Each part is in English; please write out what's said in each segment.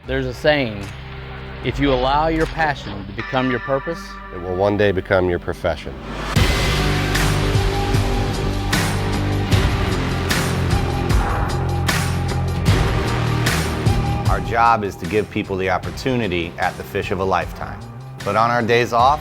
There's a saying, if you allow your passion to become your purpose, it will one day become your profession. Our job is to give people the opportunity at the fish of a lifetime. But on our days off,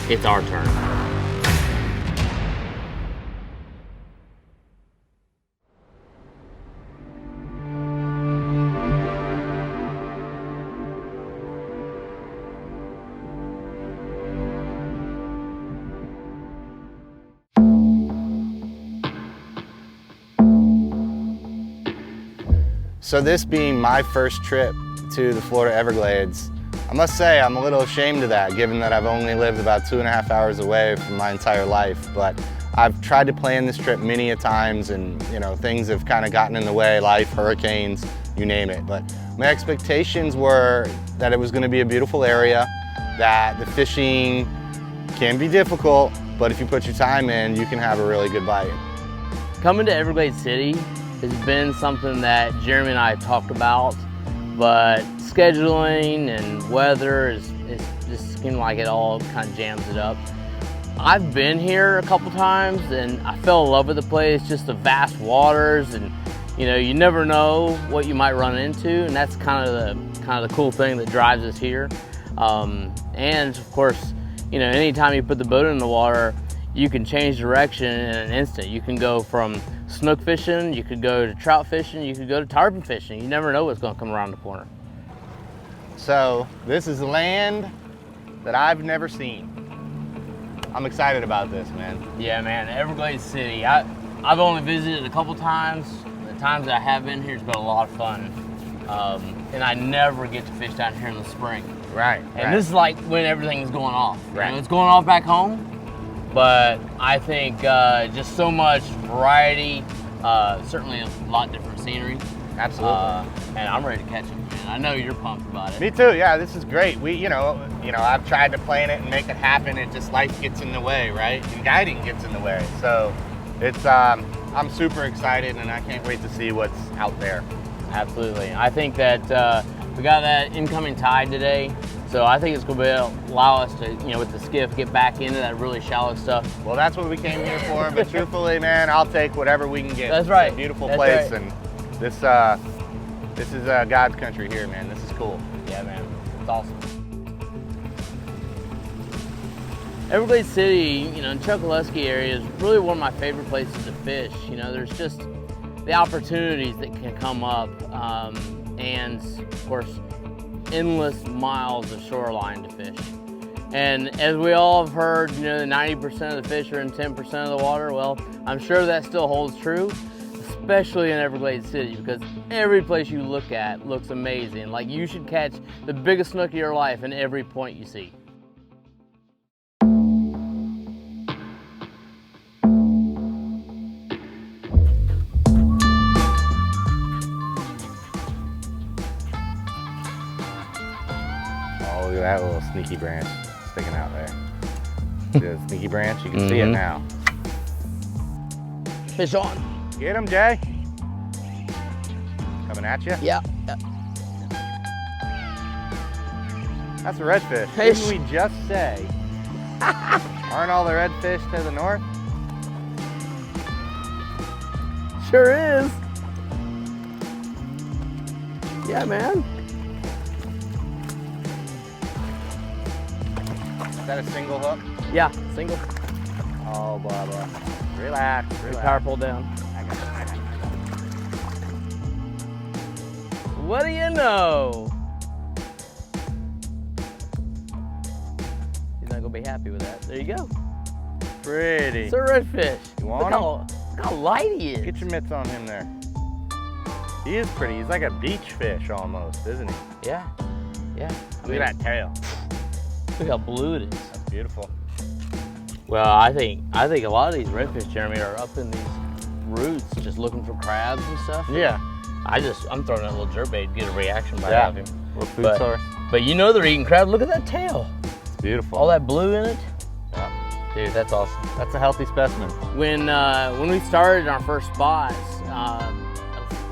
it's our turn. So this being my first trip to the Florida Everglades, I must say I'm a little ashamed of that, given that I've only lived about 2.5 hours away from my entire life. But I've tried to plan this trip many a times, and things have kind of gotten in the way, life, hurricanes, you name it. But my expectations were that it was going to be a beautiful area, that the fishing can be difficult, but if you put your time in, you can have a really good bite. Coming to Everglades City has been something that Jeremy and I have talked about, but scheduling and weather is just seemed like it all kind of jams it up. I've been here a couple times and I fell in love with the place, just the vast waters, and you never know what you might run into, and that's kind of the cool thing that drives us here. And of course, anytime you put the boat in the water, you can change direction in an instant. You can go from snook fishing, you could go to trout fishing, you could go to tarpon fishing. You never know what's going to come around the corner. So this is land that I've never seen. I'm excited about this, man. Yeah, man, Everglades City. I've only visited a couple times. The times that I have been here has been a lot of fun. And I never get to fish down here in the spring. Right. And this is like when everything's going off. Right. It's going off back home, but I think just so much variety, certainly a lot different scenery. Absolutely. And I'm ready to catch it, man. I know you're pumped about it. Me too. Yeah, this is great. I've tried to plan it and make it happen. It just, life gets in the way, right? And guiding gets in the way. So it's I'm super excited, and I can't wait to see what's out there. Absolutely. I think that we got that incoming tide today, so I think it's going to allow us to, with the skiff, get back into that really shallow stuff. Well, that's what we came here for, but truthfully, man, I'll take whatever we can get. That's right. It's a beautiful That's place, right. And this is God's country here, man. This is cool. Yeah, man. It's awesome. Everglades City, in Chokoloskee area is really one of my favorite places to fish. There's just the opportunities that can come up, and of course, endless miles of shoreline to fish. And as we all have heard, 90% of the fish are in 10% of the water. Well, I'm sure that still holds true, especially in Everglades City, because every place you look at looks amazing. Like, you should catch the biggest snook of your life in every point you see. Look at that little sneaky branch sticking out there. See that sneaky branch? You can see it now. Fish on. Get him, Jay. Coming at you? Yeah. That's a redfish. Fish. Didn't we just say? Aren't all the redfish to the north? Sure is. Yeah, man. Is that a single hook? Yeah, single. Oh, blah, blah. Relax, relax. Power pull down. I got it. What do you know? He's not gonna be happy with that. There you go. Pretty. It's a redfish. You want him? Look how light he is. Get your mitts on him there. He is pretty. He's like a beach fish almost, isn't he? Yeah. Yeah. Look at that tail. Look how blue it is. That's beautiful. Well, I think a lot of these redfish, Jeremy, are up in these roots just looking for crabs and stuff. Yeah. I'm throwing that little jerkbait to get a reaction by Yeah. him. Little food source. But they're eating crab. Look at that tail. It's beautiful. All that blue in it. Yeah. Dude, that's awesome. That's a healthy specimen. When we started our first spots,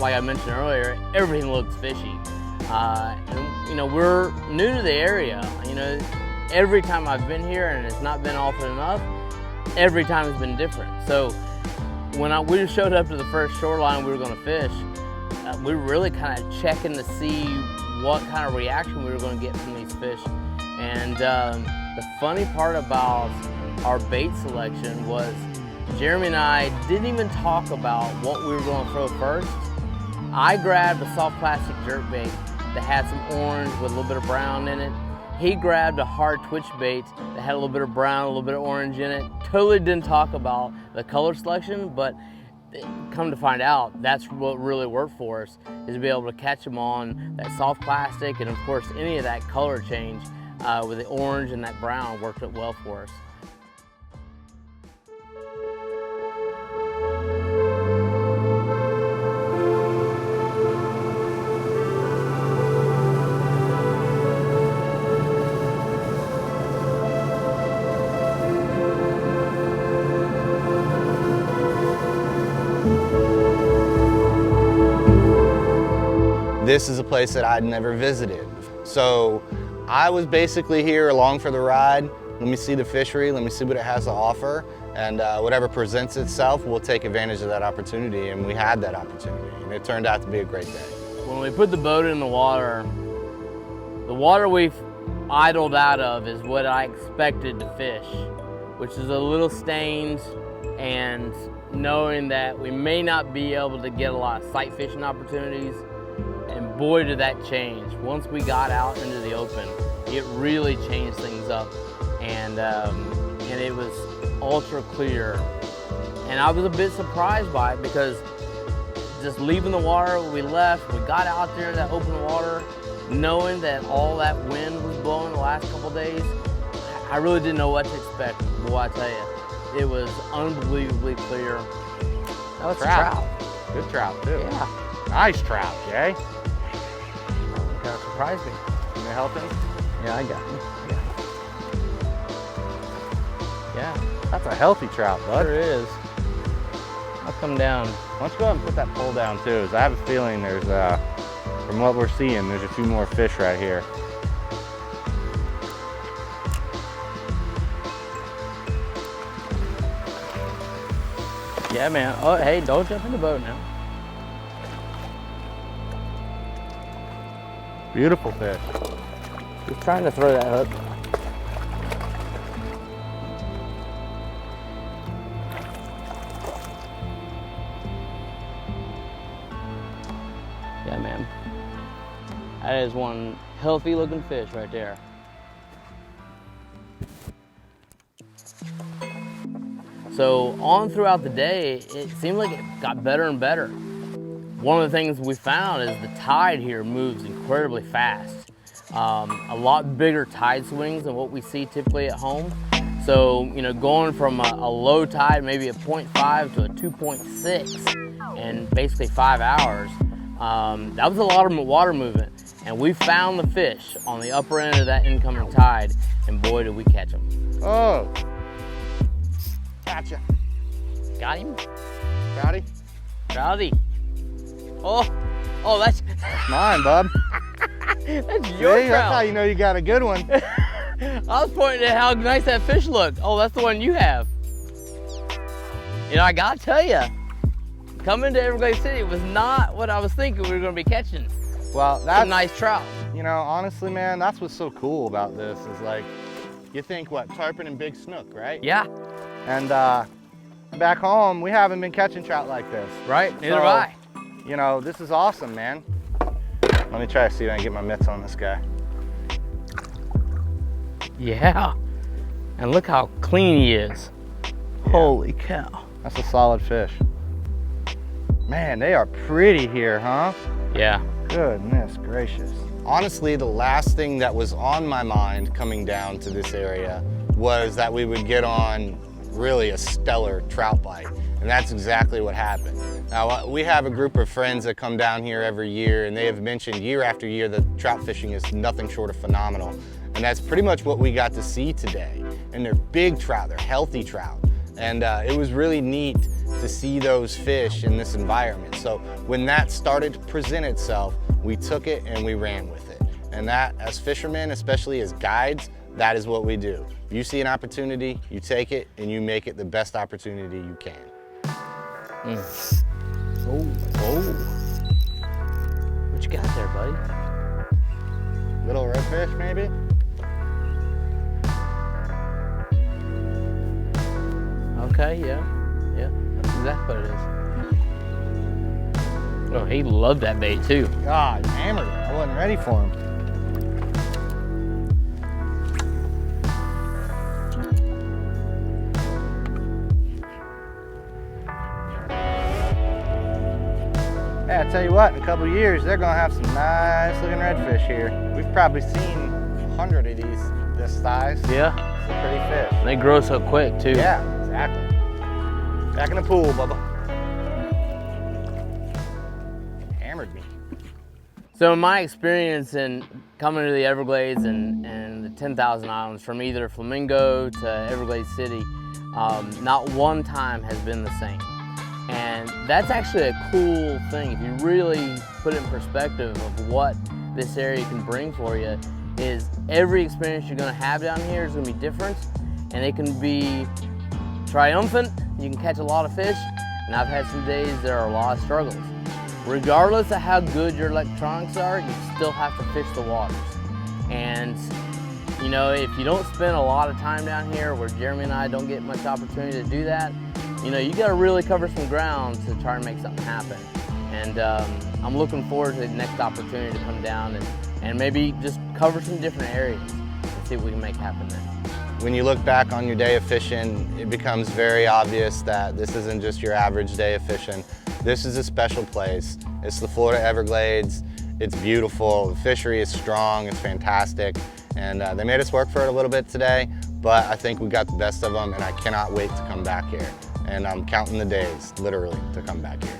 like I mentioned earlier, everything looked fishy. And, you know, we're new to the area. You know, every time I've been here and it's not been often enough, every time it's been different. So when we showed up to the first shoreline we were going to fish, we were really kind of checking to see what kind of reaction we were going to get from these fish. And the funny part about our bait selection was Jeremy and I didn't even talk about what we were going to throw first. I grabbed a soft plastic jerkbait that had some orange with a little bit of brown in it. He grabbed a hard twitch bait that had a little bit of brown, a little bit of orange in it. Totally didn't talk about the color selection, but come to find out, that's what really worked for us, is to be able to catch them on that soft plastic, and of course any of that color change with the orange and that brown worked out well for us. This is a place that I'd never visited. So I was basically here along for the ride. Let me see the fishery, let me see what it has to offer, and whatever presents itself, we'll take advantage of that opportunity, and we had that opportunity, and it turned out to be a great day. When we put the boat in the water we've idled out of is what I expected to fish, which is a little stained, and knowing that we may not be able to get a lot of sight fishing opportunities. And boy, did that change. Once we got out into the open, it really changed things up. And it was ultra clear. And I was a bit surprised by it, because just leaving the water, we left, we got out there in that open water, knowing that all that wind was blowing the last couple days, I really didn't know what to expect. Boy, I tell you, it was unbelievably clear. That was trout. Good trout too. Yeah. Nice trout, Jay. Kind of surprised me. You help him? Yeah, I got him. Yeah. That's a healthy trout, bud. Sure is. I'll come down. Why don't you go ahead and put that pole down too? 'Cause I have a feeling there's, from what we're seeing, there's a few more fish right here. Yeah, man. Oh, hey, don't jump in the boat now. Beautiful fish. He's trying to throw that hook. Yeah, man. That is one healthy looking fish right there. So on throughout the day, it seemed like it got better and better. One of the things we found is the tide here moves incredibly fast. A lot bigger tide swings than what we see typically at home. So, you know, going from a low tide, maybe a 0.5 to a 2.6 in basically 5 hours, that was a lot of water movement. And we found the fish on the upper end of that incoming tide, and boy, did we catch them. Oh. Gotcha. Got him? Trouty? Trouty. Oh, that's Mine, bub. that's your See, trout. that's how you know you got a good one. I was pointing at how nice that fish looked. Oh, that's the one you have. You know, I gotta tell you, coming to Everglades City was not what I was thinking we were gonna be catching. Well, that's Some nice trout. You know, honestly, man, that's what's so cool about this is like, you think what, tarpon and big snook, right? Yeah. And back home, we haven't been catching trout like this. Right, neither have So, I. You know, this is awesome, man. Let me try to see if I can get my mitts on this guy. Yeah. And look how clean he is. Yeah. Holy cow. That's a solid fish. Man, they are pretty here, huh? Yeah. Goodness gracious. Honestly, the last thing that was on my mind coming down to this area was that we would get on really a stellar trout bite. And that's exactly what happened. Now, we have a group of friends that come down here every year, and they have mentioned year after year that trout fishing is nothing short of phenomenal. And that's pretty much what we got to see today. And they're big trout, they're healthy trout. And it was really neat to see those fish in this environment. So when that started to present itself, we took it and we ran with it. And that, as fishermen, especially as guides, that is what we do. You see an opportunity, you take it, and you make it the best opportunity you can. Oh. What you got there, buddy? Little redfish, maybe? Okay, yeah, that's exactly what it is. Oh, he loved that bait too. God, hammered it. I wasn't ready for him. Yeah, I tell you what, in a couple of years, they're gonna have some nice looking redfish here. We've probably seen 100 of these this size. Yeah. It's a pretty fish. They grow so quick too. Yeah, exactly. Back in the pool, Bubba. Hammered me. So in my experience in coming to the Everglades and the 10,000 islands, from either Flamingo to Everglades City, not one time has been the same. And that's actually a cool thing. If you really put it in perspective of what this area can bring for you, is every experience you're gonna have down here is gonna be different, and it can be triumphant. You can catch a lot of fish, and I've had some days there are a lot of struggles. Regardless of how good your electronics are, you still have to fish the waters. And you know, if you don't spend a lot of time down here, where Jeremy and I don't get much opportunity to do that, you know, you gotta really cover some ground to try and make something happen. And I'm looking forward to the next opportunity to come down and maybe just cover some different areas and see what we can make happen there. When you look back on your day of fishing, it becomes very obvious that this isn't just your average day of fishing. This is a special place. It's the Florida Everglades. It's beautiful. The fishery is strong. It's fantastic. And they made us work for it a little bit today, but I think we got the best of them, and I cannot wait to come back here. And I'm counting the days, literally, to come back here.